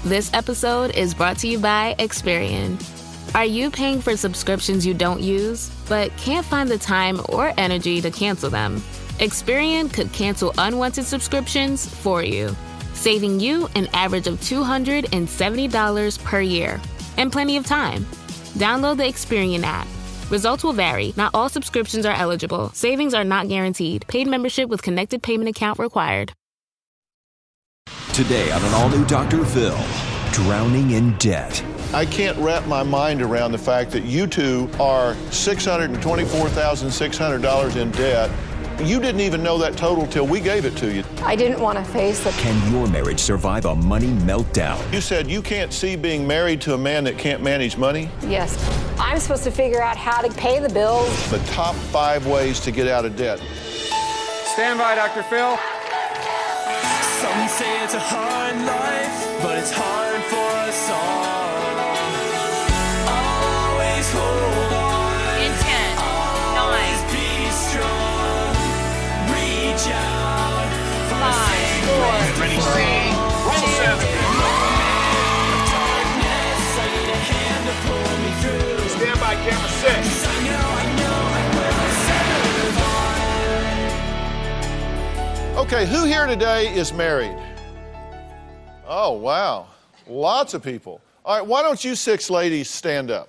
This episode is brought to you by Experian. Are you paying for subscriptions you don't use, but can't find the time or energy to cancel them? Experian could cancel unwanted subscriptions for you, saving you an average of $270 per year. And plenty of time. Download the Experian app. Results will vary. Not all subscriptions are eligible. Savings are not guaranteed. Paid membership with connected payment account required. Today on an all-new Dr. Phil, drowning in debt. I can't wrap my mind around the fact that you two are $624,600 in debt. You didn't even know that total till we gave it to you. I didn't want to face it. Can your marriage survive a money meltdown? You said you can't see being married to a man that can't manage money? Yes. I'm supposed to figure out how to pay the bills. The top 5 ways to get out of debt. Stand by, Dr. Phil. Some say it's a hard life, but it's hard for us all. Always hold on. In 10, 9, be strong. Reach out for 5, 4, Ready, see. Roll 7. darkness. I need a hand to pull me through. Stand by, camera 6. I know I will survive. Okay, who here today is married? Oh, wow. Lots of people. All right, why don't you 6 ladies stand up?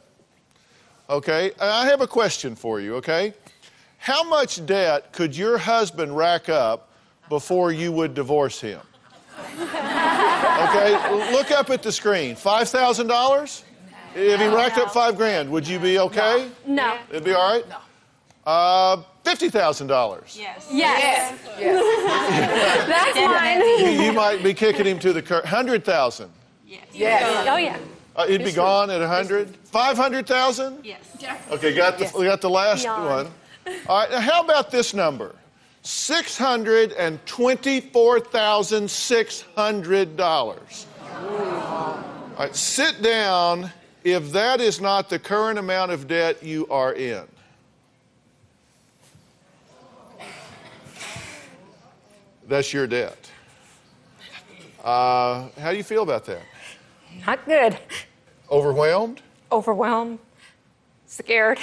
Okay, I have a question for you, okay? How much debt could your husband rack up before you would divorce him? Okay, look up at the screen. $5,000? If he racked up $5,000, would you be okay? No. It'd be all right? No. $50,000. Yes. That's fine. You might be kicking him to the curb. 100,000. Yes. Oh, yeah. He'd be gone at 100. 500,000. yes. Okay, we got the last Beyond. one. All right, now how about this number? $624,600. All right, sit down if that is not the current amount of debt you are in. That's your debt. How do you feel about that? Not good. Overwhelmed? Overwhelmed. Scared.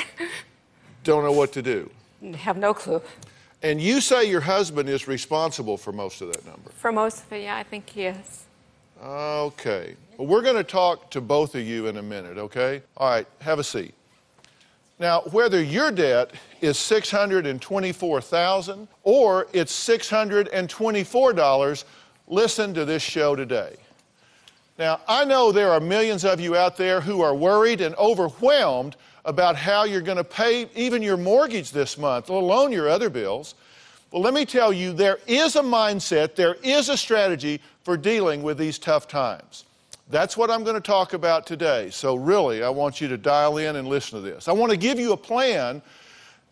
Don't know what to do. Have no clue. And you say your husband is responsible for most of that number. For most of it, yeah, I think he is. Okay. Well, we're going to talk to both of you in a minute, okay? All right, have a seat. Now, whether your debt is $624,000 or it's $624, listen to this show today. Now, I know there are millions of you out there who are worried and overwhelmed about how you're going to pay even your mortgage this month, let alone your other bills. Well, let me tell you, there is a mindset, there is a strategy for dealing with these tough times. That's what I'm going to talk about today. So really, I want you to dial in and listen to this. I want to give you a plan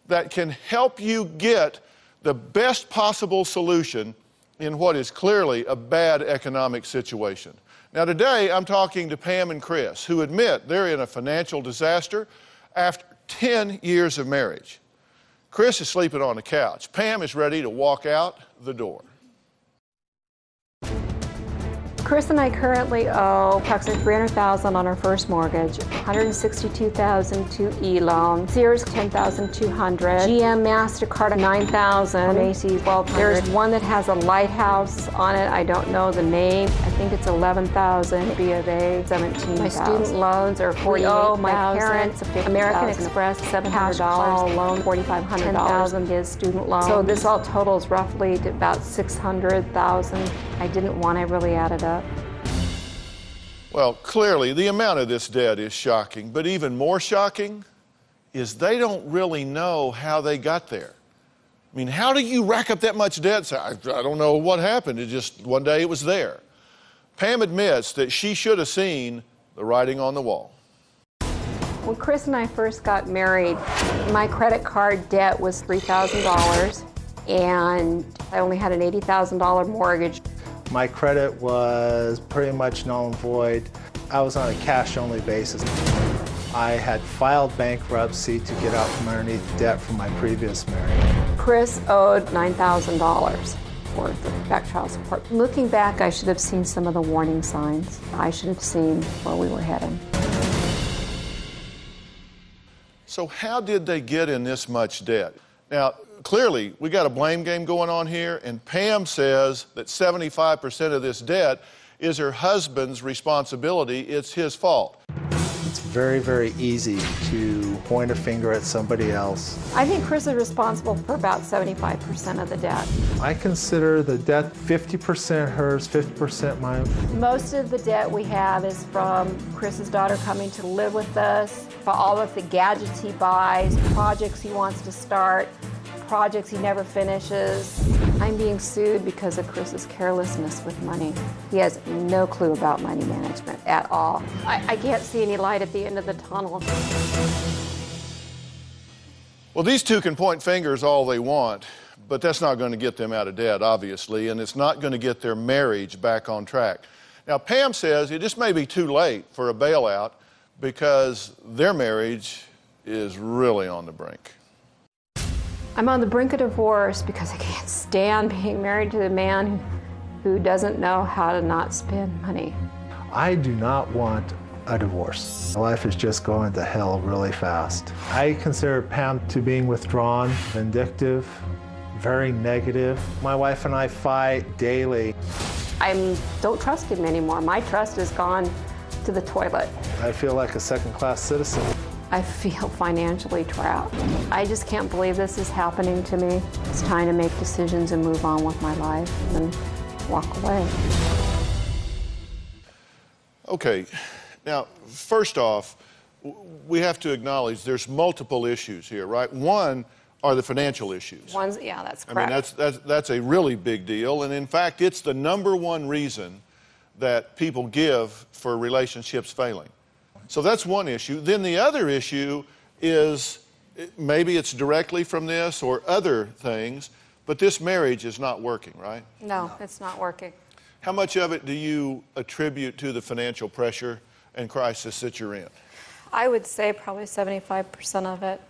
that can help you get the best possible solution in what is clearly a bad economic situation. Now today, I'm talking to Pam and Chris, who admit they're in a financial disaster after 10 years of marriage. Chris is sleeping on the couch. Pam is ready to walk out the door. Chris and I currently owe approximately $300,000 on our first mortgage, $162,000 to E-loan, Sears $10,200, GM MasterCard $9,000, Macy's $1,200. There's one that has a lighthouse on it. I don't know the name. I think it's $11,000. B of A $17,000. My student loans are $48,000. My parents American Express $700 loan, $4,500. $10,000 is student loan. So this all totals roughly to about $600,000. I didn't want to really add it up. Well, clearly, the amount of this debt is shocking, but even more shocking is they don't really know how they got there. I mean, how do you rack up that much debt? I don't know what happened. It just, one day it was there. Pam admits that she should have seen the writing on the wall. When Chris and I first got married, my credit card debt was $3,000, and I only had an $80,000 mortgage. My credit was pretty much null and void. I was on a cash-only basis. I had filed bankruptcy to get out from underneath debt from my previous marriage. Chris owed $9,000. worth of back child support. Looking back, I should have seen some of the warning signs. I should have seen where we were heading. So how did they get in this much debt? Now, clearly, we got a blame game going on here, and Pam says that 75% of this debt is her husband's responsibility. It's his fault. It's very, very easy to point a finger at somebody else. I think Chris is responsible for about 75% of the debt. I consider the debt 50% hers, 50% mine. Most of the debt we have is from Chris's daughter coming to live with us, for all of the gadgets he buys, projects he wants to start, projects he never finishes. I'm being sued because of Chris's carelessness with money. He has no clue about money management at all. I can't see any light at the end of the tunnel. Well, these two can point fingers all they want, but that's not going to get them out of debt, obviously, and it's not going to get their marriage back on track. Now, Pam says it just may be too late for a bailout because their marriage is really on the brink. I'm on the brink of divorce because I can't stand being married to the man who doesn't know how to not spend money. I do not want a divorce. My life is just going to hell really fast. I consider Pam to being withdrawn, vindictive, very negative. My wife and I fight daily. I don't trust him anymore. My trust has gone to the toilet. I feel like a second-class citizen. I feel financially trapped. I just can't believe this is happening to me. It's time to make decisions and move on with my life and walk away. Okay, now, first off, we have to acknowledge there's multiple issues here, right? One are the financial issues. Yeah, that's correct. I mean, that's a really big deal, and in fact, it's the number one reason that people give for relationships failing. So that's one issue. Then the other issue is maybe it's directly from this or other things, but this marriage is not working, right? No, it's not working. How much of it do you attribute to the financial pressure and crisis that you're in? I would say probably 75% of it.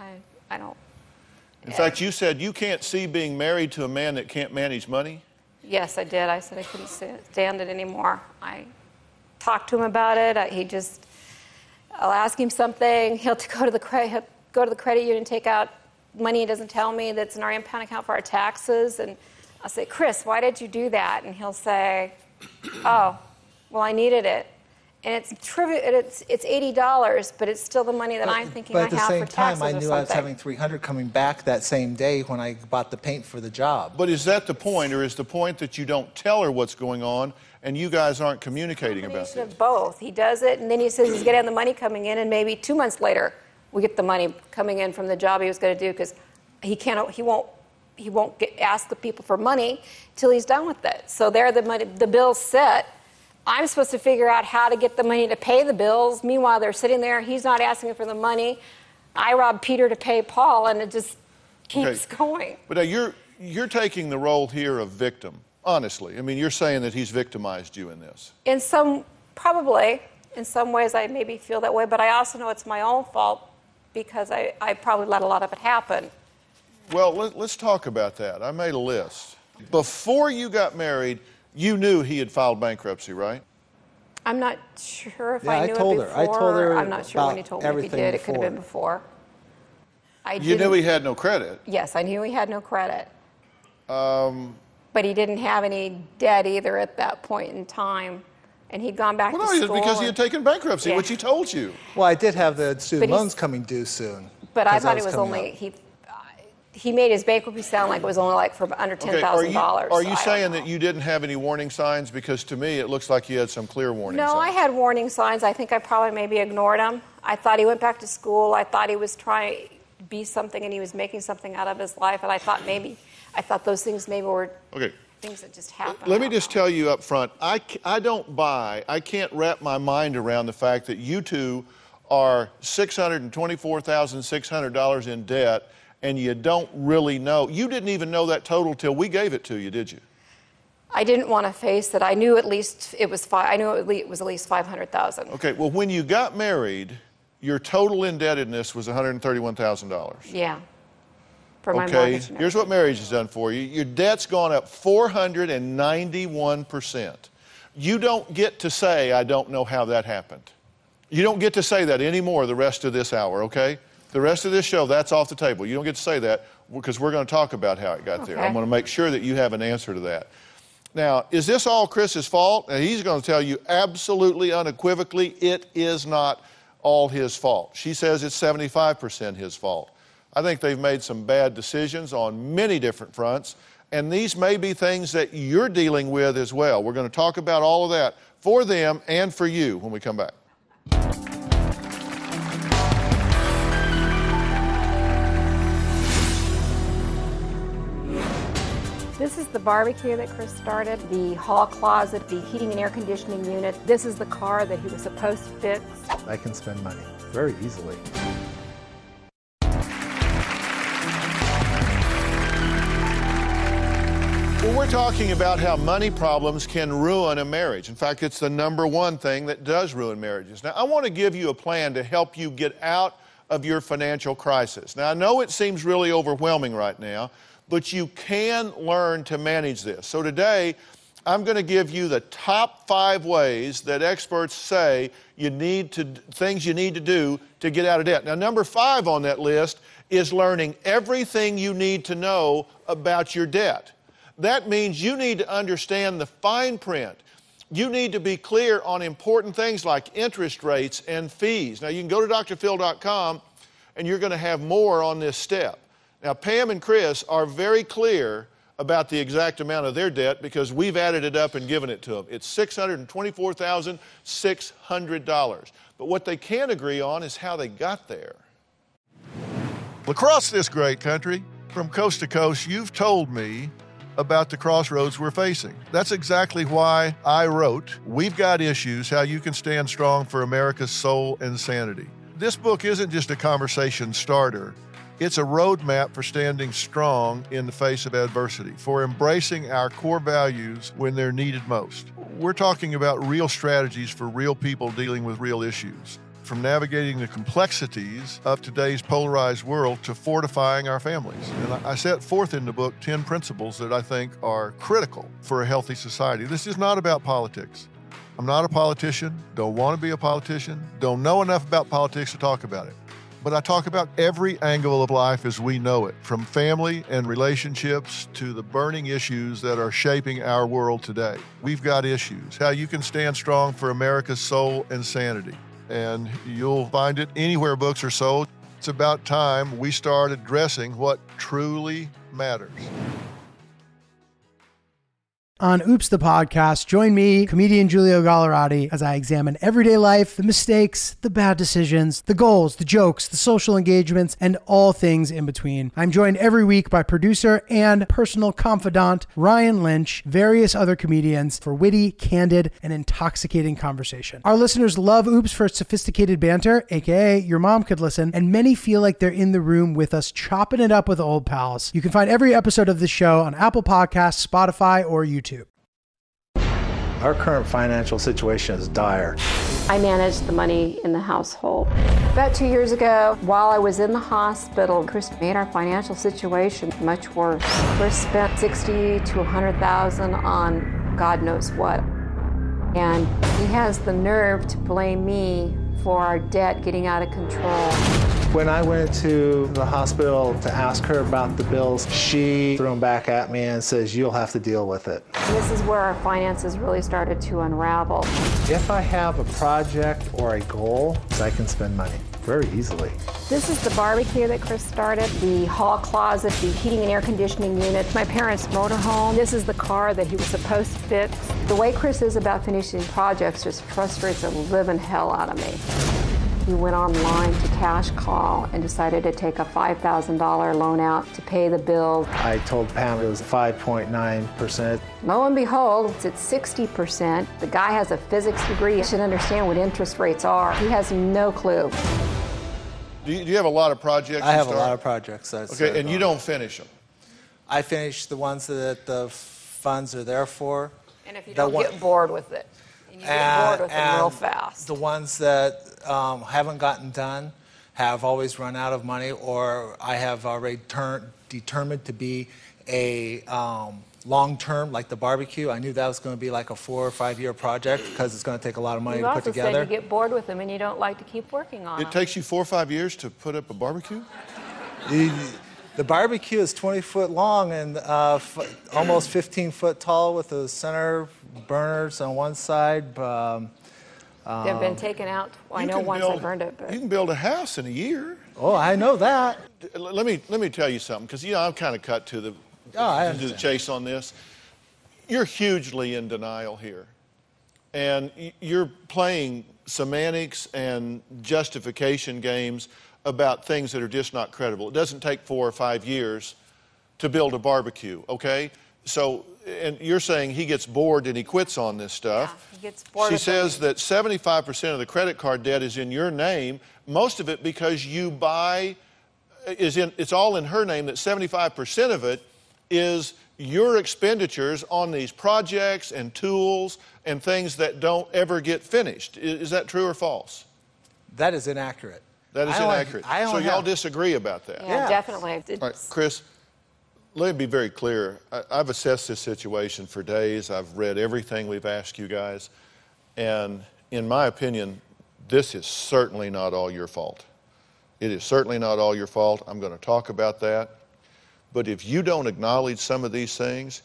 I don't. In fact, you said you can't see being married to a man that can't manage money? Yes, I did. I said I couldn't stand it anymore. I talked to him about it. I'll ask him something. He'll go to the credit union and take out money he doesn't tell me that's in our impound account for our taxes. And I'll say, Chris, why did you do that? And he'll say, oh, well, I needed it. And it's $80, but it's still the money that I'm thinking I have for taxes or something. But at the same time, I knew I was having $300 coming back that same day when I bought the paint for the job. But is that the point, or is the point that you don't tell her what's going on and you guys aren't communicating about this? Of both. He does it, and then he says he's going to have the money coming in, and maybe 2 months later we get the money coming in from the job he was going to do because he won't ask the people for money till he's done with it. So there the bill's set. I'm supposed to figure out how to get the money to pay the bills. Meanwhile, they're sitting there. He's not asking for the money. I robbed Peter to pay Paul, and it just keeps going. But now you're taking the role here of victim, honestly. I mean, you're saying that he's victimized you in this. Probably. In some ways, I maybe feel that way, but I also know it's my own fault because I probably let a lot of it happen. Well, let's talk about that. I made a list. Before you got married, you knew he had filed bankruptcy, right? I'm not sure if Yeah, I knew I told it her. before. I told her I'm not sure when he about told me if he everything did. It could have been before. before. You knew he had no credit. Yes, I knew he had no credit. But he didn't have any debt either at that point in time. And he'd gone back to school. Because he had taken bankruptcy, which he told you. Well, I did have the student loans coming due soon. But I thought it was only, he made his bankruptcy sound like it was only like for under $10,000. Are you saying that you didn't have any warning signs? Because to me, it looks like you had some clear warning signs. No, I had warning signs. I think I probably maybe ignored them. I thought he went back to school. I thought he was trying to be something and he was making something out of his life. And I thought those things maybe were things that just happened. Let me just tell you up front, I can't wrap my mind around the fact that you two are $624,600 in debt and you don't really know. You didn't even know that total till we gave it to you, did you? I didn't want to face it. I knew at least it was I knew it was at least $500,000. Okay, well, when you got married, your total indebtedness was $131,000. Yeah. for my Okay, mortgage. here's what marriage has done for you. Your debt's gone up 491%. You don't get to say, I don't know how that happened. You don't get to say that anymore the rest of this hour, okay? The rest of this show, that's off the table. You don't get to say that because we're going to talk about how it got there. I'm going to make sure that you have an answer to that. Now, is this all Chris's fault? And he's going to tell you absolutely unequivocally it is not all his fault. She says it's 75% his fault. I think they've made some bad decisions on many different fronts, and these may be things that you're dealing with as well. We're going to talk about all of that for them and for you when we come back. This is the barbecue that Chris started, the hall closet, the heating and air conditioning unit. This is the car that he was supposed to fix. I can spend money very easily. Well, we're talking about how money problems can ruin a marriage. In fact, it's the number one thing that does ruin marriages. Now, I want to give you a plan to help you get out of your financial crisis. Now, I know it seems really overwhelming right now, but you can learn to manage this. So today, I'm going to give you the top 5 ways that experts say things you need to do to get out of debt. Now, number 5 on that list is learning everything you need to know about your debt. That means you need to understand the fine print. You need to be clear on important things like interest rates and fees. Now, you can go to drphil.com and you're going to have more on this step. Now, Pam and Chris are very clear about the exact amount of their debt because we've added it up and given it to them. It's $624,600. But what they can't agree on is how they got there. Across this great country, from coast to coast, you've told me about the crossroads we're facing. That's exactly why I wrote, We've Got Issues, How You Can Stand Strong for America's Soul and Sanity. This book isn't just a conversation starter. It's a roadmap for standing strong in the face of adversity, for embracing our core values when they're needed most. We're talking about real strategies for real people dealing with real issues, from navigating the complexities of today's polarized world to fortifying our families. And I set forth in the book 10 principles that I think are critical for a healthy society. This is not about politics. I'm not a politician, don't want to be a politician, don't know enough about politics to talk about it. But I talk about every angle of life as we know it, from family and relationships to the burning issues that are shaping our world today. We've got issues. How you can stand strong for America's soul and sanity. And you'll find it anywhere books are sold. It's about time we start addressing what truly matters. On Oops, the podcast, join me, comedian Giulio Gallerati, as I examine everyday life, the mistakes, the bad decisions, the goals, the jokes, the social engagements, and all things in between. I'm joined every week by producer and personal confidant Ryan Lynch, various other comedians for witty, candid, and intoxicating conversation. Our listeners love Oops for its sophisticated banter, aka your mom could listen, and many feel like they're in the room with us chopping it up with old pals. You can find every episode of this show on Apple Podcasts, Spotify, or YouTube. Our current financial situation is dire. I manage the money in the household. About 2 years ago, while I was in the hospital, Chris made our financial situation much worse. Chris spent $60,000 to $100,000 on God knows what. And he has the nerve to blame me for our debt getting out of control. When I went to the hospital to ask her about the bills, she threw them back at me and says, you'll have to deal with it. And this is where our finances really started to unravel. If I have a project or a goal, I can spend money very easily. This is the barbecue that Chris started, the hall closet, the heating and air conditioning unit, my parents' motorhome. This is the car that he was supposed to fix. The way Chris is about finishing projects just frustrates the living hell out of me. He went online to Cash Call and decided to take a $5,000 loan out to pay the bill. I told Pam it was 5.9%. Lo and behold, it's at 60%. The guy has a physics degree. He should understand what interest rates are. He has no clue. Do you have a lot of projects? I have a lot of projects. Okay, and you don't finish them? I finish the ones that the funds are there for. And if you don't get bored with it. And you get bored with them real fast. The ones that haven't gotten done have always run out of money, or I have already determined to be a long-term, like the barbecue. I knew that was going to be like a 4 or 5 year project because it's going to take a lot of money to put together. You also said you get bored with them and you don't like to keep working on them. It takes you 4 or 5 years to put up a barbecue? The barbecue is 20 foot long and almost 15 foot tall with the center burners on one side. They've been taken out. Well, I know once I burned it. But you can build a house in a year. Oh, I know that. Let me tell you something, because I'm kind of cut to the chase on this. You're hugely in denial here, and you're playing semantics and justification games about things that are just not credible. It doesn't take 4 or 5 years to build a barbecue, okay? So, and you're saying he gets bored and he quits on this stuff. Yeah, he gets bored. She says that 75% of the credit card debt is in your name, most of it because you buy, it's all in her name, that 75% of it is your expenditures on these projects and tools and things that don't ever get finished. Is that true or false? That is inaccurate. That is inaccurate. So y'all disagree about that? Yeah, definitely. All right, Chris, let me be very clear. I've assessed this situation for days. I've read everything we've asked you guys. And in my opinion, this is certainly not all your fault. It is certainly not all your fault. I'm going to talk about that. But if you don't acknowledge some of these things,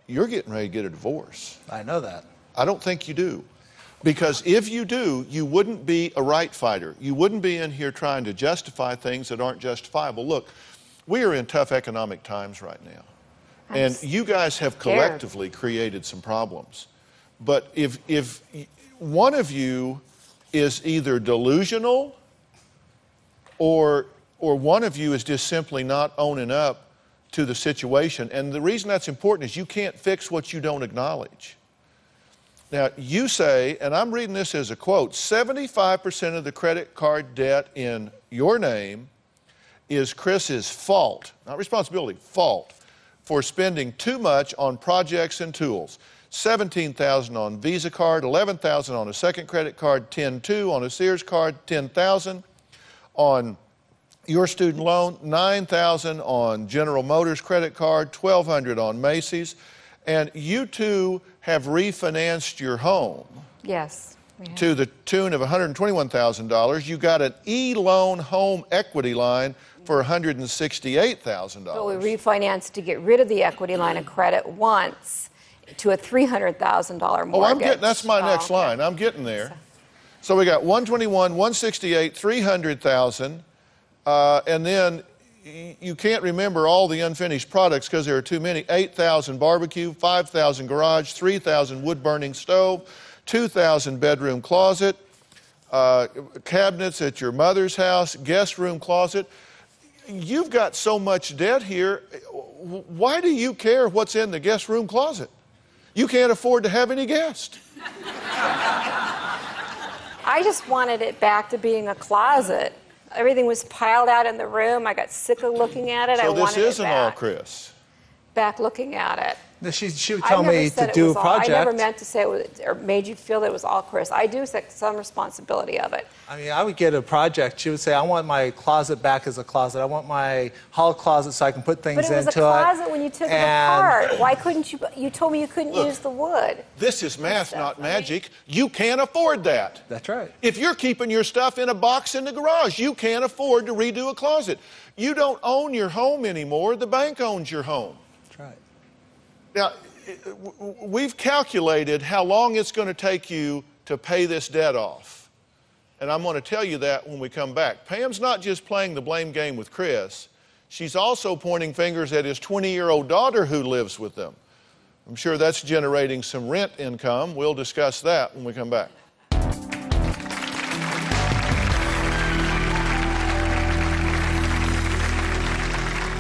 you're getting ready to get a divorce. I know that. I don't think you do. Because if you do, you wouldn't be a right fighter. You wouldn't be in here trying to justify things that aren't justifiable. Look, we are in tough economic times right now. And you guys have collectively created some problems. But if one of you is either delusional or one of you is just simply not owning up to the situation. And the reason that's important is you can't fix what you don't acknowledge. Now, you say, and I'm reading this as a quote, 75% of the credit card debt in your name is Chris's fault, not responsibility, fault, for spending too much on projects and tools. $17,000 on Visa card, $11,000 on a second credit card, $10,200 on a Sears card, $10,000 on your student loan, $9,000 on General Motors credit card, $1,200 on Macy's, and you two have refinanced your home. Yes. To the tune of $121,000. You got an e-loan home equity line for $168,000. But we refinanced to get rid of the equity line of credit once to a $300,000 mortgage. Oh, that's my next line. I'm getting there. So we got 121, 168, 300,000, and then you can't remember all the unfinished products because there are too many. 8,000 barbecue, 5,000 garage, 3,000 wood-burning stove, 2,000 bedroom closet, cabinets at your mother's house, guest room closet. You've got so much debt here. Why do you care what's in the guest room closet? You can't afford to have any guests. I just wanted it back to being a closet. Everything was piled out in the room. I got sick of looking at it. So this isn't all Chris. Back looking at it. She would tell me to do a project. I never meant to say it was, or made you feel that it was all Chris. I do take some responsibility of it. I mean, I would get a project. She would say, I want my closet back as a closet. I want my hall closet so I can put things into it. But it was a closet when you took it apart. Why couldn't you? You told me you couldn't use the wood. This is math, not magic. You can't afford that. That's right. If you're keeping your stuff in a box in the garage, you can't afford to redo a closet. You don't own your home anymore. The bank owns your home. That's right. Now, we've calculated how long it's going to take you to pay this debt off. And I'm going to tell you that when we come back. Pam's not just playing the blame game with Chris. She's also pointing fingers at his 20-year-old daughter who lives with them. I'm sure that's generating some rent income. We'll discuss that when we come back.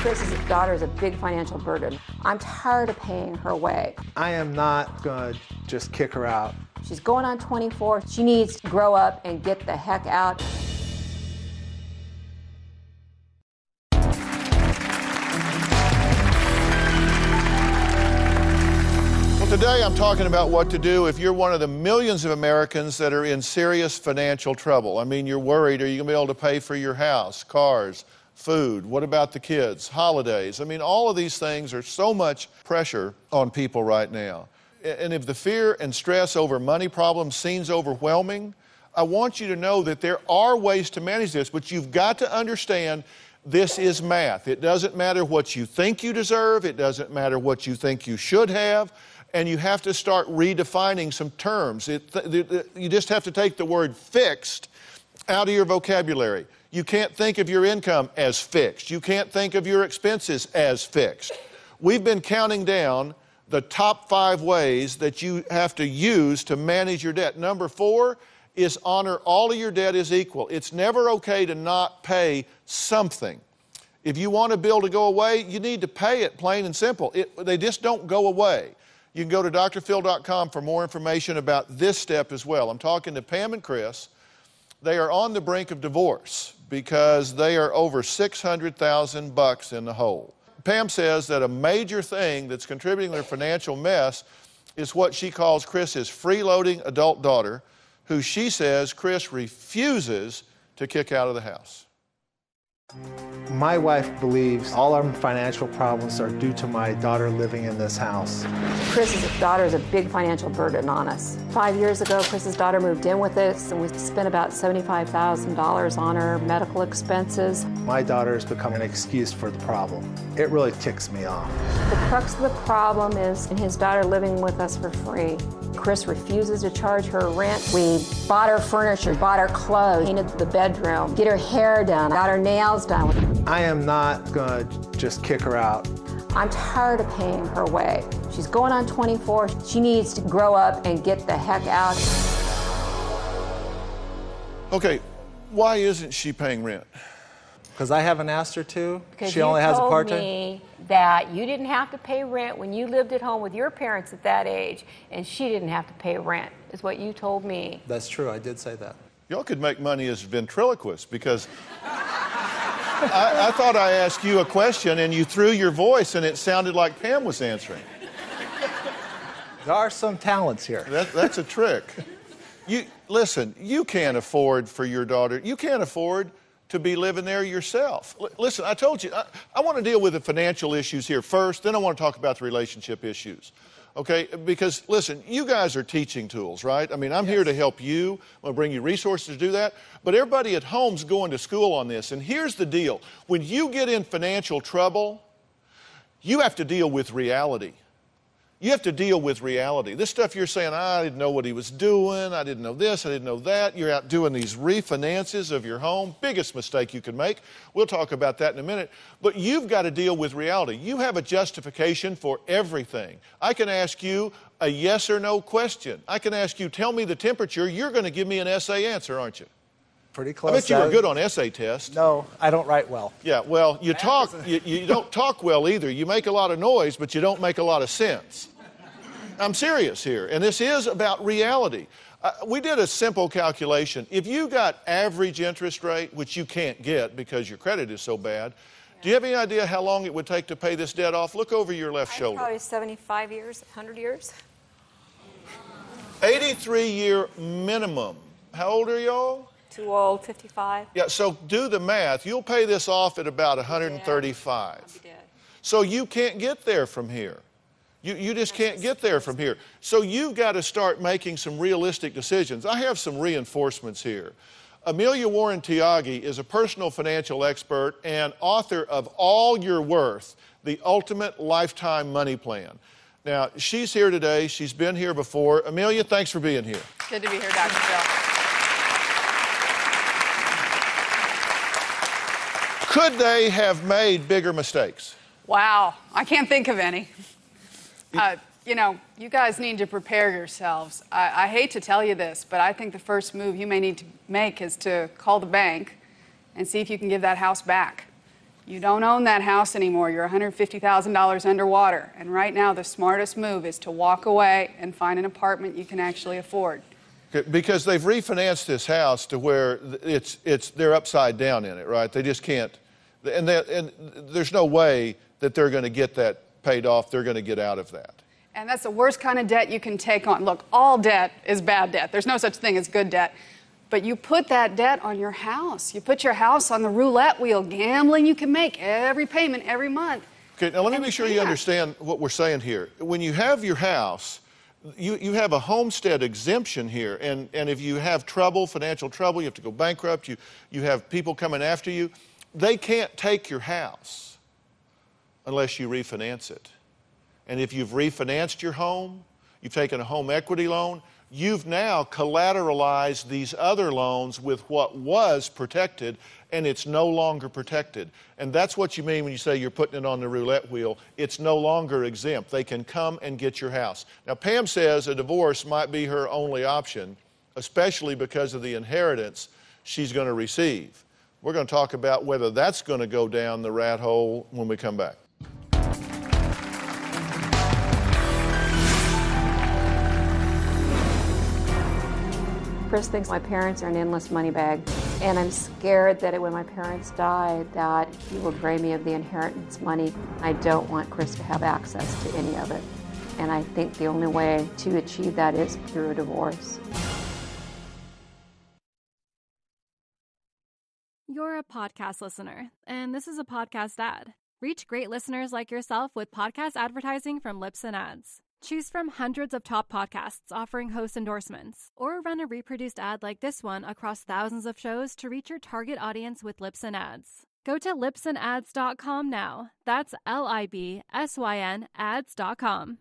Chris's daughter is a big financial burden. I'm tired of paying her way. I am not going to just kick her out. She's going on 24. She needs to grow up and get the heck out. Well, today I'm talking about what to do if you're one of the millions of Americans that are in serious financial trouble. I mean, you're worried, are you going to be able to pay for your house, cars, Food. What about the kids? Holidays. I mean, all of these things are so much pressure on people right now. And if the fear and stress over money problems seems overwhelming, I want you to know that there are ways to manage this, but you've got to understand this is math. It doesn't matter what you think you deserve. It doesn't matter what you think you should have. And you have to start redefining some terms. You just have to take the word fixed out of your vocabulary. You can't think of your income as fixed. You can't think of your expenses as fixed. We've been counting down the top 5 ways that you have to use to manage your debt. Number 4 is honor all of your debt as equal. It's never okay to not pay something. If you want a bill to go away, you need to pay it, plain and simple. They just don't go away. You can go to drphil.com for more information about this step as well. I'm talking to Pam and Chris. They are on the brink of divorce because they are over $600,000 in the hole. Pam says that a major thing that's contributing to their financial mess is what she calls Chris's freeloading adult daughter, who she says Chris refuses to kick out of the house. My wife believes all our financial problems are due to my daughter living in this house. Chris's daughter is a big financial burden on us. 5 years ago, Chris's daughter moved in with us, and we spent about $75,000 on her medical expenses. My daughter has become an excuse for the problem. It really ticks me off. The crux of the problem is his daughter living with us for free. Chris refuses to charge her rent. We bought her furniture, bought her clothes, painted the bedroom, get her hair done, got her nails done. I am not going to just kick her out. I'm tired of paying her way. She's going on 24. She needs to grow up and get the heck out. Okay, why isn't she paying rent? Because I haven't asked her to. Because she only has a part-time. you told me that you didn't have to pay rent when you lived at home with your parents at that age, and she didn't have to pay rent, is what you told me. That's true, I did say that. Y'all could make money as ventriloquists because I thought I asked you a question and you threw your voice and it sounded like Pam was answering. There are some talents here. That's a trick. Listen, you can't afford for your daughter, you can't afford to be living there yourself. Listen, I told you, I want to deal with the financial issues here first, then I want to talk about the relationship issues. Okay, because listen, you guys are teaching tools, right? I mean, I'm here to help you. I'm going to bring you resources to do that. But everybody at home's going to school on this. And here's the deal. When you get in financial trouble, you have to deal with reality. You have to deal with reality. This stuff you're saying, I didn't know what he was doing, I didn't know this, I didn't know that. You're out doing these refinances of your home. Biggest mistake you can make. We'll talk about that in a minute. But you've got to deal with reality. You have a justification for everything. I can ask you a yes or no question. I can ask you, tell me the temperature. You're going to give me an essay answer, aren't you? Pretty close. I bet you were good on essay tests. No, I don't write well. Yeah, well, you don't talk well either. You make a lot of noise, but you don't make a lot of sense. I'm serious here, and this is about reality. We did a simple calculation. If you got average interest rate, which you can't get because your credit is so bad, do you have any idea how long it would take to pay this debt off? Look over your left shoulder. Probably 75 years, 100 years. 83-year minimum. How old are y'all? Too old, 55. Yeah, so do the math. You'll pay this off at about 135. So you can't get there from here. You just can't get there from here. So you've got to start making some realistic decisions. I have some reinforcements here. Amelia Warren Tiagi is a personal financial expert and author of All Your Worth, the Ultimate Lifetime Money Plan. Now, she's here today. She's been here before. Amelia, thanks for being here. Good to be here, Dr. Phil. Could they have made bigger mistakes? Wow, I can't think of any. You know, you guys need to prepare yourselves. I hate to tell you this, but I think the first move you may need to make is to call the bank and see if you can give that house back. You don't own that house anymore. You're $150,000 underwater. And right now, the smartest move is to walk away and find an apartment you can actually afford. Because they've refinanced this house to where they're upside down in it, right? They just can't, and there's no way that they're going to get that paid off. They're going to get out of that. And that's the worst kind of debt you can take on. Look, all debt is bad debt. There's no such thing as good debt. But you put that debt on your house. You put your house on the roulette wheel, gambling you can make every payment every month. Okay, now let me make sure you understand what we're saying here. When you have your house, you have a homestead exemption here, and if you have trouble, financial trouble, you have to go bankrupt, you have people coming after you, they can't take your house unless you refinance it. And if you've refinanced your home, you've taken a home equity loan, you've now collateralized these other loans with what was protected, and it's no longer protected. And that's what you mean when you say you're putting it on the roulette wheel. It's no longer exempt. They can come and get your house. Now, Pam says a divorce might be her only option, especially because of the inheritance she's going to receive. We're going to talk about whether that's going to go down the rat hole when we come back. Chris thinks my parents are an endless money bag, and I'm scared that when my parents die, that he will drain me of the inheritance money. I don't want Chris to have access to any of it, and I think the only way to achieve that is through a divorce. You're a podcast listener, and this is a podcast ad. Reach great listeners like yourself with podcast advertising from Lips and Ads. Choose from hundreds of top podcasts offering host endorsements, or run a reproduced ad like this one across thousands of shows to reach your target audience with Lips and Ads. Go to lipsandads.com now. That's LIBSYN ads.com.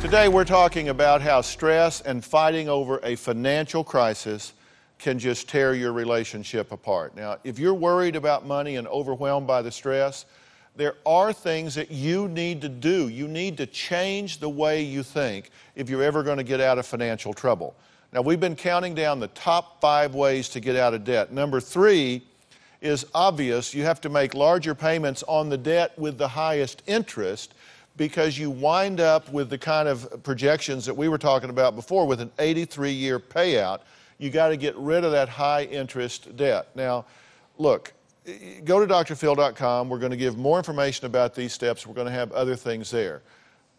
Today we're talking about how stress and fighting over a financial crisis can just tear your relationship apart. Now, if you're worried about money and overwhelmed by the stress, there are things that you need to do. You need to change the way you think if you're ever going to get out of financial trouble. Now, we've been counting down the top 5 ways to get out of debt. Number 3 is obvious. You have to make larger payments on the debt with the highest interest, because you wind up with the kind of projections that we were talking about before with an 83-year payout. You got to get rid of that high interest debt. Now, look, go to drphil.com. We're going to give more information about these steps. We're going to have other things there.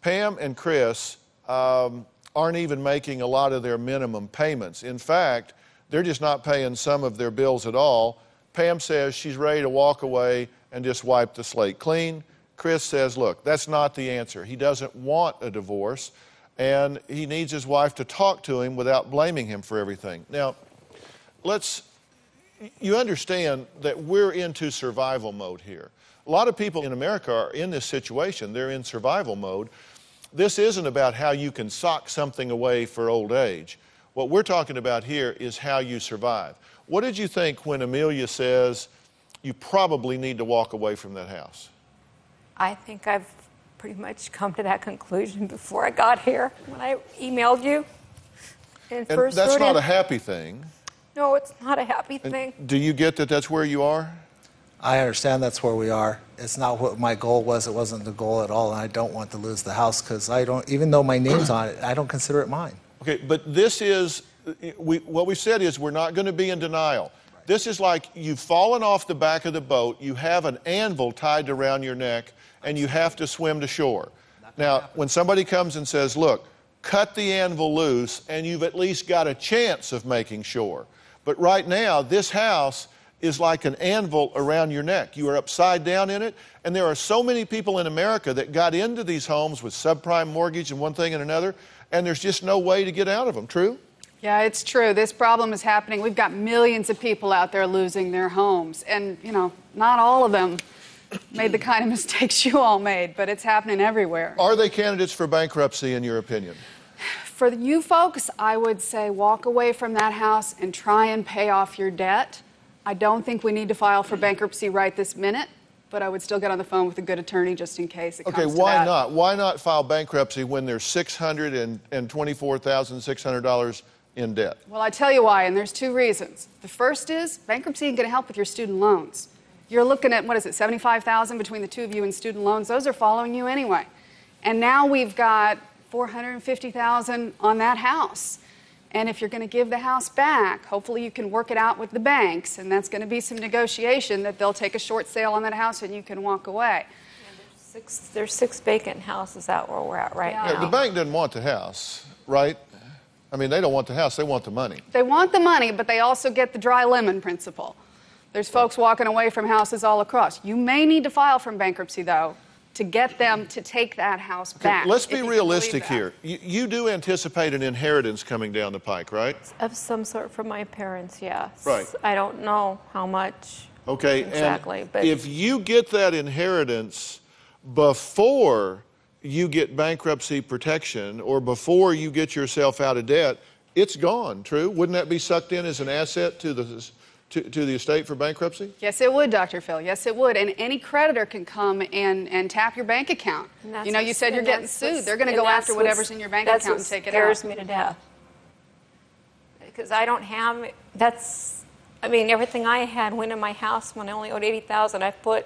Pam and Chris aren't even making a lot of their minimum payments. In fact, they're just not paying some of their bills at all. Pam says she's ready to walk away and just wipe the slate clean. Chris says, look, that's not the answer. He doesn't want a divorce, and he needs his wife to talk to him without blaming him for everything. Now, you understand that we're into survival mode here. A lot of people in America are in this situation. They're in survival mode. This isn't about how you can sock something away for old age. What we're talking about here is how you survive. What did you think when Amelia says you probably need to walk away from that house? I think I've pretty much come to that conclusion before I got here when I emailed you. And first that's not a happy thing. No, it's not a happy thing. Do you get that that's where you are? I understand that's where we are. It's not what my goal was. It wasn't the goal at all, and I don't want to lose the house because I don't, even though my name's on it, I don't consider it mine. Okay, but this is, what we said is we're not going to be in denial. Right. This is like you've fallen off the back of the boat, you have an anvil tied around your neck, and you have to swim to shore. Now, when somebody comes and says, look, cut the anvil loose, and you've at least got a chance of making shore. But right now, this house is like an anvil around your neck. You are upside down in it, and there are so many people in America that got into these homes with subprime mortgage and one thing and another, and there's just no way to get out of them. True? Yeah, it's true. This problem is happening. We've got millions of people out there losing their homes, and, not all of them made the kind of mistakes you all made, but it's happening everywhere. Are they candidates for bankruptcy, in your opinion? For you folks, I would say walk away from that house and try and pay off your debt. I don't think we need to file for bankruptcy right this minute, but I would still get on the phone with a good attorney just in case it comes to that. Okay, why not? Why not file bankruptcy when there's $624,600 in debt? Well, I tell you why, and there's 2 reasons. The first is bankruptcy ain't going to help with your student loans. You're looking at, $75,000 between the 2 of you in student loans. Those are following you anyway. And now we've got $450,000 on that house. And if you're going to give the house back, hopefully you can work it out with the banks, and that's going to be some negotiation that they'll take a short sale on that house and you can walk away. There's 6 vacant houses out where we're at right now. The bank doesn't want the house, right? I mean, they don't want the house, they want the money. They want the money, but they also get the dry lemon principle. There's folks walking away from houses all across. You may need to file from bankruptcy, though, to get them to take that house back. Let's be realistic here. You do anticipate an inheritance coming down the pike, right? Of some sort from my parents, yes. Right. I don't know how much exactly. But if you get that inheritance before you get bankruptcy protection or before you get yourself out of debt, it's gone, true? Wouldn't that be sucked in as an asset to the estate for bankruptcy? Yes, it would, Dr. Phil. Yes, it would. And any creditor can come and tap your bank account. You know, you said you're getting sued. They're going to go after whatever's in your bank account and take it out. That scares me to death. Because I don't have, everything I had went in my house when I only owed $80,000. I put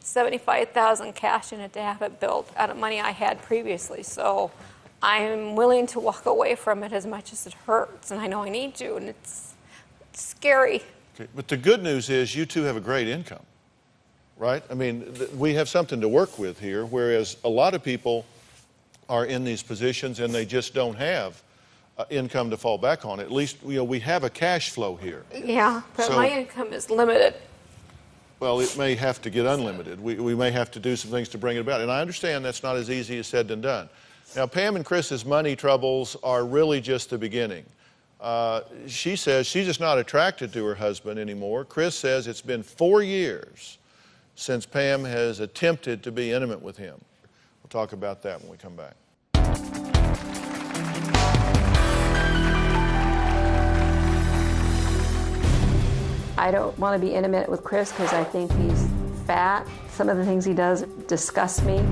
$75,000 cash in it to have it built out of money I had previously. So I'm willing to walk away from it as much as it hurts, and I know I need to, and it's scary. Okay. But the good news is you two have a great income, right? I mean, we have something to work with here, whereas a lot of people are in these positions and they just don't have income to fall back on. At least, we have a cash flow here. Yeah, but my income is limited. Well, it may have to get unlimited. We may have to do some things to bring it about. And I understand that's not as easy as said than done. Now, Pam and Chris's money troubles are really just the beginning. She says she's just not attracted to her husband anymore. Chris says it's been 4 years since Pam has attempted to be intimate with him. We'll talk about that when we come back. I don't want to be intimate with Chris because I think he's fat. Some of the things he does disgust me.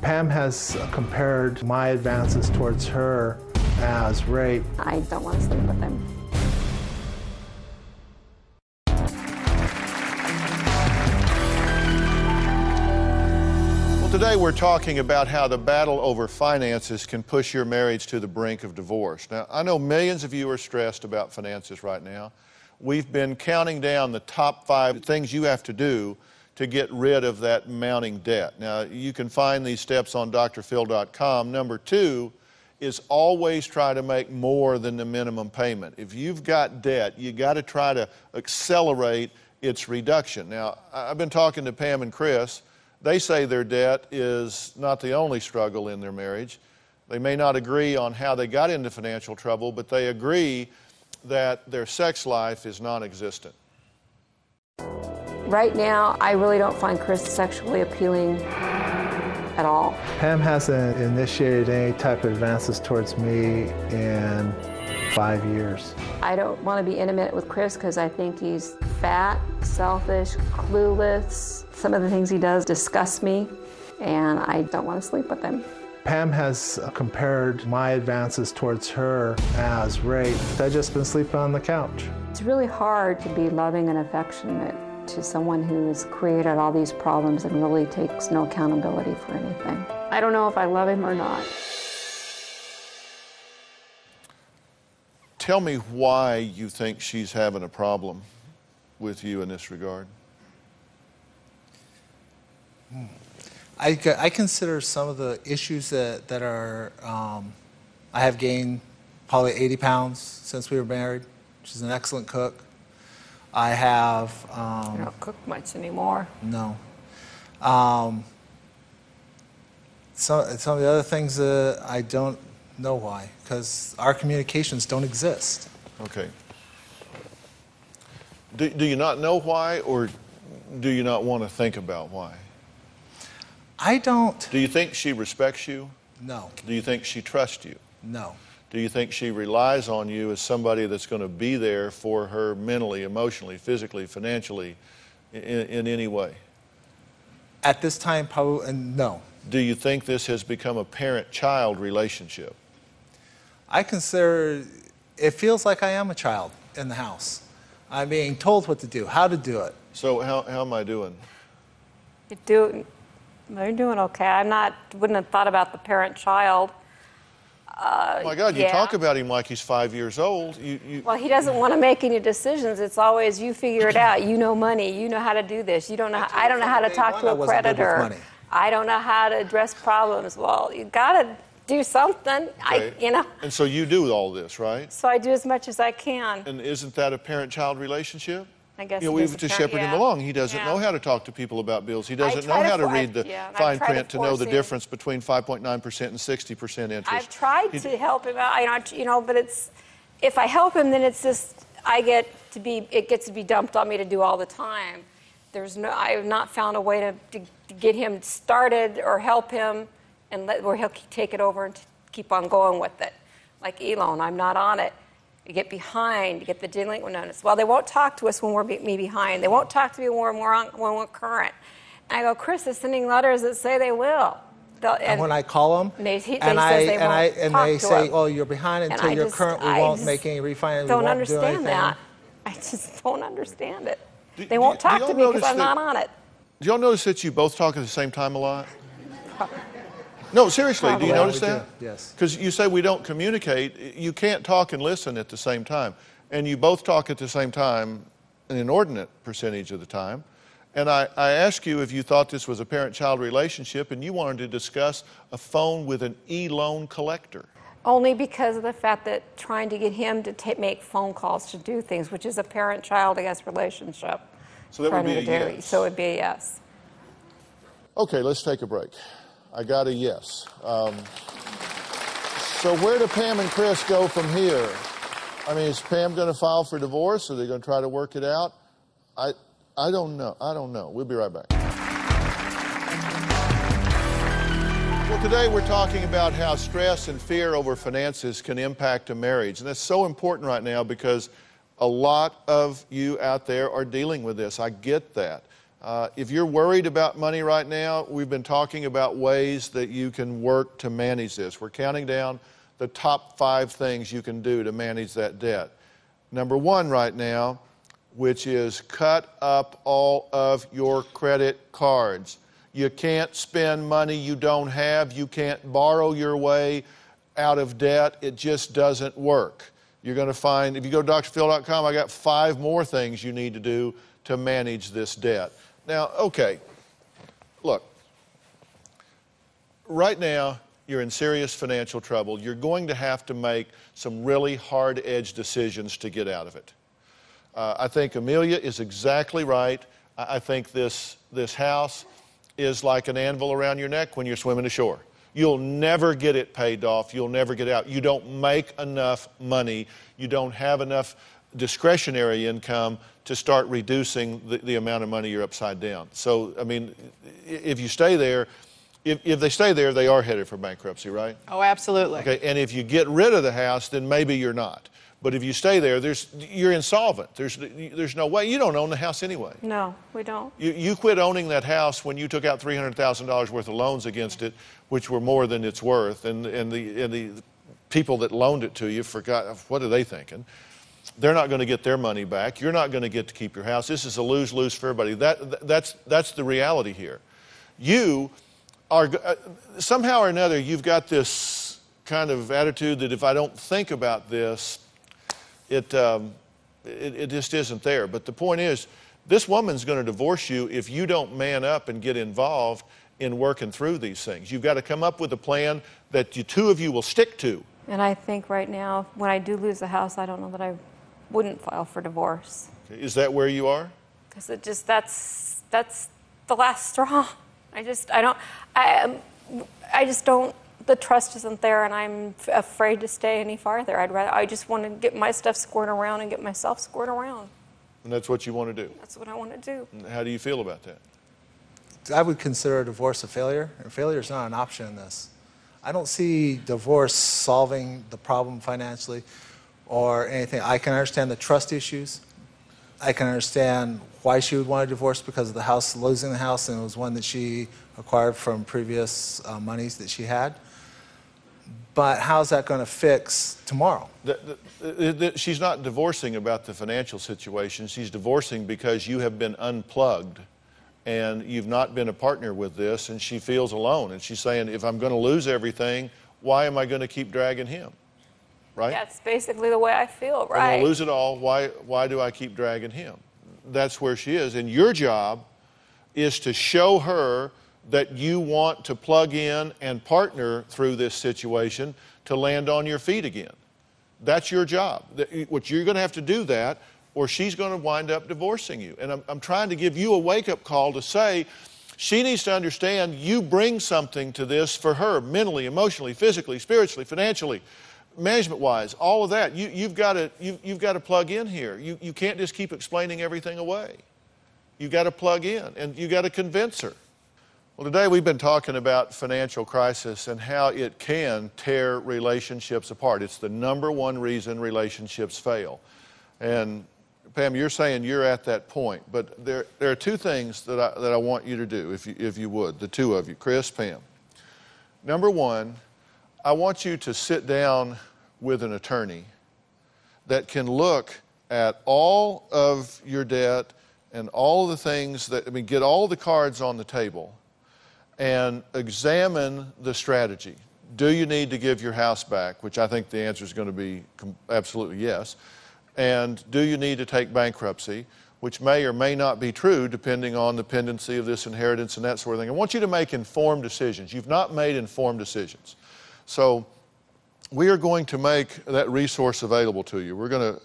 Pam has compared my advances towards her as rape. I don't want to sleep with him. Well, today we're talking about how the battle over finances can push your marriage to the brink of divorce. Now, I know millions of you are stressed about finances right now. We've been counting down the top 5 things you have to do to get rid of that mounting debt. Now, you can find these steps on drphil.com. Number 2 is always try to make more than the minimum payment. If you've got debt, you got to try to accelerate its reduction. Now, I've been talking to Pam and Chris. They say their debt is not the only struggle in their marriage. They may not agree on how they got into financial trouble, but they agree that their sex life is non-existent. Right now, I really don't find Chris sexually appealing at all. Pam hasn't initiated any type of advances towards me in 5 years. I don't want to be intimate with Chris because I think he's fat, selfish, clueless. Some of the things he does disgust me, and I don't want to sleep with him. Pam has compared my advances towards her as rape. I've just been sleeping on the couch. It's really hard to be loving and affectionate to someone who has created all these problems and really takes no accountability for anything. I don't know if I love him or not. Tell me why you think she's having a problem with you in this regard. I consider some of the issues that are, I have gained probably 80 pounds since we were married. She's an excellent cook. I have... I don't cook much anymore. No. Some of the other things that I don't know why, because our communications don't exist. Okay. Do you not know why, or do you not want to think about why? I don't. Do you think she respects you? No. Do you think she trusts you? No. Do you think she relies on you as somebody that's going to be there for her mentally, emotionally, physically, financially, in any way? At this time, probably no. Do you think this has become a parent-child relationship? I consider it feels like I am a child in the house. I'm being told what to do, how to do it. So how am I doing? You're doing okay. Wouldn't have thought about the parent-child. Oh my God, you talk about him like he's 5 years old. Well, he doesn't want to make any decisions. It's always, you figure it out. You know money. You know how to do this. You don't know. I don't know how to talk to a creditor. I don't know how to address problems. Well, you got to do something. Okay. And so you do all this, right? So I do as much as I can. And isn't that a parent-child relationship? I guess we have to shepherd him along. He doesn't know how to talk to people about bills. He doesn't know how to read the fine print to know the difference between 5.9% and 60% interest. I've tried to help him out, but if I help him, then it's just it gets to be dumped on me to do all the time. I have not found a way to get him started or help him where he'll take it over and keep on going with it. Like E-loan, I'm not on it. You get behind, you get the delinquent notice. Well, they won't talk to us when we're behind. They won't talk to me when we're current. And I go, Chris, they're sending letters that say they will. And when I call them, they say, oh, you're behind until you're current, we won't make any refinance. Don't understand that. I just don't understand it. They won't talk to me because I'm not on it. Do y'all notice that you both talk at the same time a lot? No, seriously, do you notice that? Yes. Because you say we don't communicate. You can't talk and listen at the same time. And you both talk at the same time an inordinate percentage of the time. And I asked you if you thought this was a parent-child relationship, and you wanted to discuss a phone with an e-loan collector. Only because of the fact that trying to get him to make phone calls to do things, which is a parent-child, I guess, relationship. So that would be a yes. So it would be a yes. Okay, let's take a break. I got a yes. So where do Pam and Chris go from here? I mean, is Pam going to file for divorce? Are they going to try to work it out? I don't know. I don't know. We'll be right back. Well, today we're talking about how stress and fear over finances can impact a marriage. And that's so important right now because a lot of you out there are dealing with this. I get that. If you're worried about money right now, we've been talking about ways that you can work to manage this. We're counting down the top 5 things you can do to manage that debt. Number 1 right now, which is cut up all of your credit cards. You can't spend money you don't have. You can't borrow your way out of debt. It just doesn't work. You're going to find, if you go to drphil.com, I got 5 more things you need to do to manage this debt. Now, okay, look, right now you're in serious financial trouble. You're going to have to make some really hard-edged decisions to get out of it. I think Amelia is exactly right. I think this house is like an anvil around your neck when you're swimming ashore. You'll never get it paid off. You'll never get out. You don't make enough money. You don't have enough discretionary income to start reducing the amount of money you're upside down. So, I mean, if you stay there, if they stay there, they are headed for bankruptcy, right? Oh, absolutely. Okay, and if you get rid of the house, then maybe you're not. But if you stay there, you're insolvent. There's no way. You don't own the house anyway. No, we don't. You quit owning that house when you took out $300,000 worth of loans against it, which were more than it's worth, and the people that loaned it to you forgot. What are they thinking? They're not going to get their money back. You're not going to get to keep your house. This is a lose-lose for everybody. That's the reality here. You are somehow or another, you've got this kind of attitude that if I don't think about this, it just isn't there. But the point is, this woman's going to divorce you if you don't man up and get involved in working through these things. You've got to come up with a plan that the two of you will stick to. And I think right now, when I do lose the house, I don't know that I wouldn't file for divorce. Okay. Is that where you are? Because that's the last straw. I just don't. The trust isn't there, and I'm afraid to stay any farther. I just want to get my stuff squared around and get myself squared around. And that's what you want to do? That's what I want to do. And how do you feel about that? I would consider a divorce a failure, and failure is not an option in this. I don't see divorce solving the problem financially or anything. I can understand the trust issues. I can understand why she would want a divorce because of the house, losing the house, and it was one that she acquired from previous monies that she had. But how's that going to fix tomorrow? She's not divorcing about the financial situation. She's divorcing because you have been unplugged and you've not been a partner with this, and she feels alone. And she's saying, if I'm going to lose everything, why am I going to keep dragging him? Right? That's basically the way I feel, right? I'm going to lose it all. Why do I keep dragging him? That's where she is. And your job is to show her that you want to plug in and partner through this situation to land on your feet again. That's your job. What you're going to have to do that, or she's going to wind up divorcing you. And I'm trying to give you a wake-up call to say she needs to understand you bring something to this for her, mentally, emotionally, physically, spiritually, financially, management-wise, all of that. You've got to plug in here. You can't just keep explaining everything away. You've got to plug in, and you've got to convince her. Well, today we've been talking about financial crisis and how it can tear relationships apart. It's the number one reason relationships fail. And Pam, you're saying you're at that point, but there are two things that I want you to do, if you would, the two of you, Chris, Pam. Number one, I want you to sit down with an attorney that can look at all of your debt and all of the things that, get all the cards on the table and examine the strategy. Do you need to give your house back? Which I think the answer is going to be absolutely yes. And do you need to take bankruptcy? Which may or may not be true depending on the pendency of this inheritance and that sort of thing. I want you to make informed decisions. You've not made informed decisions. So we are going to make that resource available to you. We're going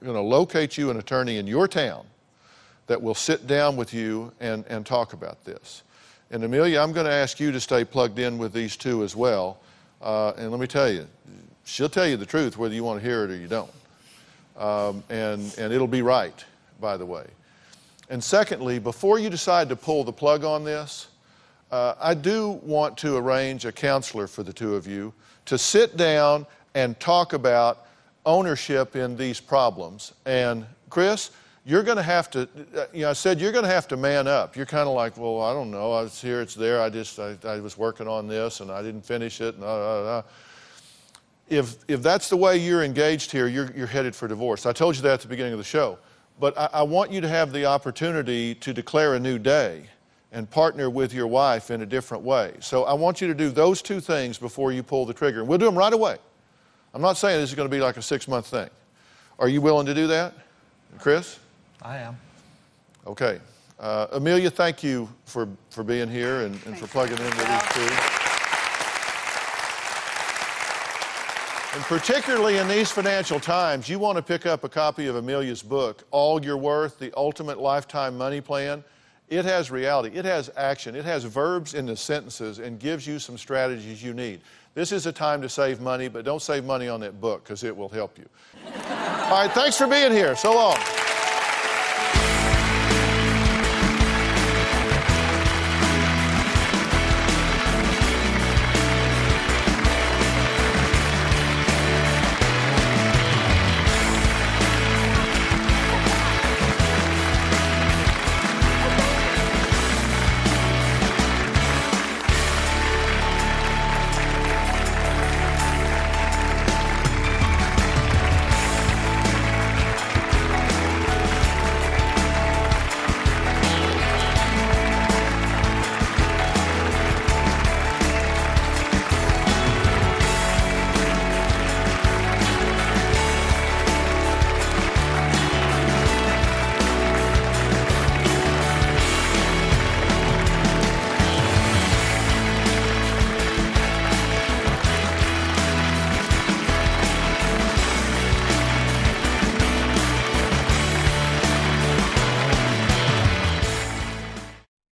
to locate you an attorney in your town that will sit down with you and talk about this. And Amelia, I'm going to ask you to stay plugged in with these two as well. And let me tell you, she'll tell you the truth whether you want to hear it or you don't. And it'll be right, by the way. And secondly, before you decide to pull the plug on this, I do want to arrange a counselor for the two of you to sit down and talk about ownership in these problems. And Chris, you're going to have to, I said you're going to have to man up. You're kind of like, well, I don't know. It's here, it's there. I was working on this and I didn't finish it. If that's the way you're engaged here, you're headed for divorce. I told you that at the beginning of the show. But I want you to have the opportunity to declare a new day and partner with your wife in a different way. So I want you to do those two things before you pull the trigger. And we'll do them right away. I'm not saying this is going to be like a 6-month thing. Are you willing to do that, Chris? I am. Okay. Amelia, thank you for being here and for plugging in with these two. And particularly in these financial times, you want to pick up a copy of Amelia's book, All Your Worth, The Ultimate Lifetime Money Plan. It has reality. It has action. It has verbs in the sentences and gives you some strategies you need. This is a time to save money, but don't save money on that book because it will help you. All right, thanks for being here. So long.